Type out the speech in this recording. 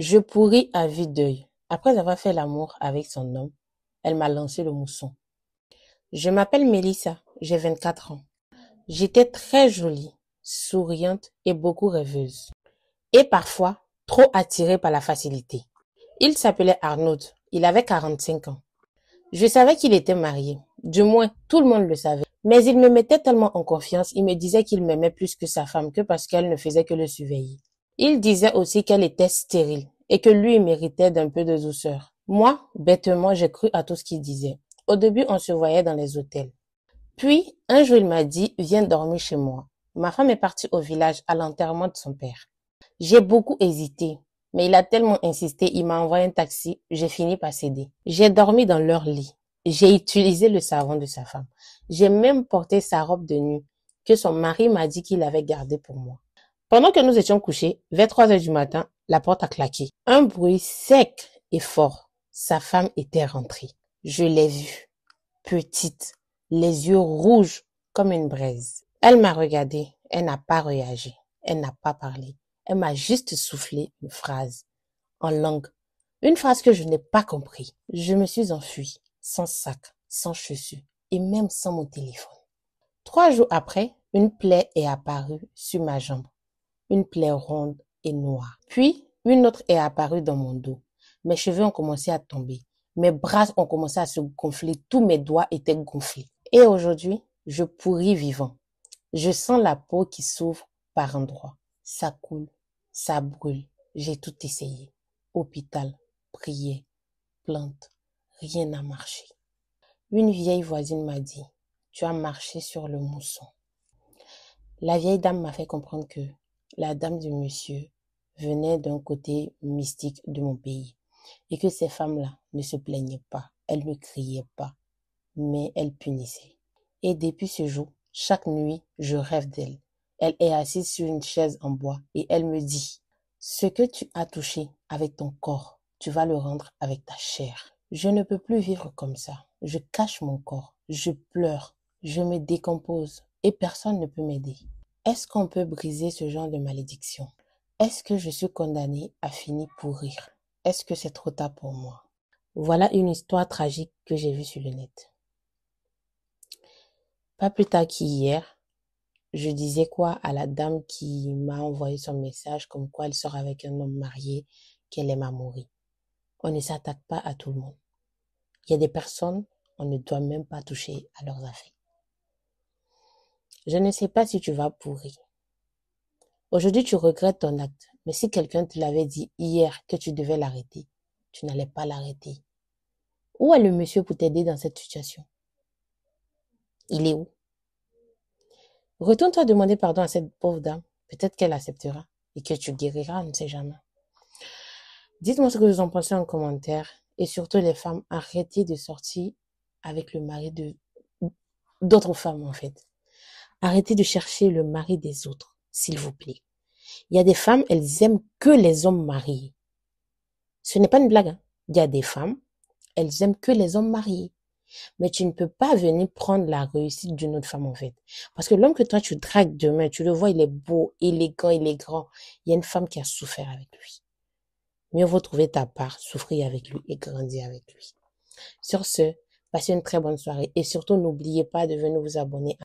Je pourris à vue d'œil. Après avoir fait l'amour avec son homme, elle m'a lancé le mousson. Je m'appelle Mélissa, j'ai 24 ans. J'étais très jolie, souriante et beaucoup rêveuse. Et parfois, trop attirée par la facilité. Il s'appelait Arnaud, il avait 45 ans. Je savais qu'il était marié, du moins tout le monde le savait. Mais il me mettait tellement en confiance, il me disait qu'il m'aimait plus que sa femme que parce qu'elle ne faisait que le surveiller. Il disait aussi qu'elle était stérile et que lui méritait d'un peu de douceur. Moi, bêtement, j'ai cru à tout ce qu'il disait. Au début, on se voyait dans les hôtels. Puis, un jour, il m'a dit, viens dormir chez moi. Ma femme est partie au village à l'enterrement de son père. J'ai beaucoup hésité, mais il a tellement insisté, il m'a envoyé un taxi, j'ai fini par céder. J'ai dormi dans leur lit. J'ai utilisé le savon de sa femme. J'ai même porté sa robe de nuit que son mari m'a dit qu'il avait gardée pour moi. Pendant que nous étions couchés, vers 3 heures du matin, la porte a claqué. Un bruit sec et fort. Sa femme était rentrée. Je l'ai vue, petite, les yeux rouges comme une braise. Elle m'a regardée, elle n'a pas réagi, elle n'a pas parlé. Elle m'a juste soufflé une phrase en langue. Une phrase que je n'ai pas compris. Je me suis enfuie, sans sac, sans chaussures et même sans mon téléphone. 3 jours après, une plaie est apparue sur ma jambe. Une plaie ronde et noire. Puis, une autre est apparue dans mon dos. Mes cheveux ont commencé à tomber. Mes bras ont commencé à se gonfler. Tous mes doigts étaient gonflés. Et aujourd'hui, je pourris vivant. Je sens la peau qui s'ouvre par endroits. Ça coule, ça brûle. J'ai tout essayé. Hôpital, prière, plante. Rien n'a marché. Une vieille voisine m'a dit, tu as marché sur le mousson. La vieille dame m'a fait comprendre que la dame du monsieur venait d'un côté mystique de mon pays et que ces femmes-là ne se plaignaient pas, elles ne criaient pas, mais elles punissaient. Et depuis ce jour, chaque nuit, je rêve d'elle. Elle est assise sur une chaise en bois et elle me dit, ce que tu as touché avec ton corps, tu vas le rendre avec ta chair. Je ne peux plus vivre comme ça. Je cache mon corps, je pleure, je me décompose et personne ne peut m'aider. Est-ce qu'on peut briser ce genre de malédiction? Est-ce que je suis condamnée à finir pourrir? Est-ce que c'est trop tard pour moi? Voilà une histoire tragique que j'ai vue sur le net. Pas plus tard qu'hier, je disais quoi à la dame qui m'a envoyé son message comme quoi elle sort avec un homme marié, qu'elle aime à mourir. On ne s'attaque pas à tout le monde. Il y a des personnes, on ne doit même pas toucher à leurs affaires. Je ne sais pas si tu vas pourrir. Aujourd'hui, tu regrettes ton acte, mais si quelqu'un te l'avait dit hier que tu devais l'arrêter, tu n'allais pas l'arrêter. Où est le monsieur pour t'aider dans cette situation? Il est où? Retourne-toi demander pardon à cette pauvre dame. Peut-être qu'elle acceptera et que tu guériras, on ne sait jamais. Dites-moi ce que vous en pensez en commentaire. Et surtout les femmes, arrêtez de sortir avec le mari d'autres femmes en fait. Arrêtez de chercher le mari des autres, s'il vous plaît. Il y a des femmes, elles aiment que les hommes mariés. Ce n'est pas une blague, hein. Il y a des femmes, elles aiment que les hommes mariés. Mais tu ne peux pas venir prendre la réussite d'une autre femme, en fait. Parce que l'homme que toi, tu dragues demain, tu le vois, il est beau, élégant, il est grand. Il y a une femme qui a souffert avec lui. Mieux vaut trouver ta part, souffrir avec lui et grandir avec lui. Sur ce, passez une très bonne soirée. Et surtout, n'oubliez pas de venir vous abonner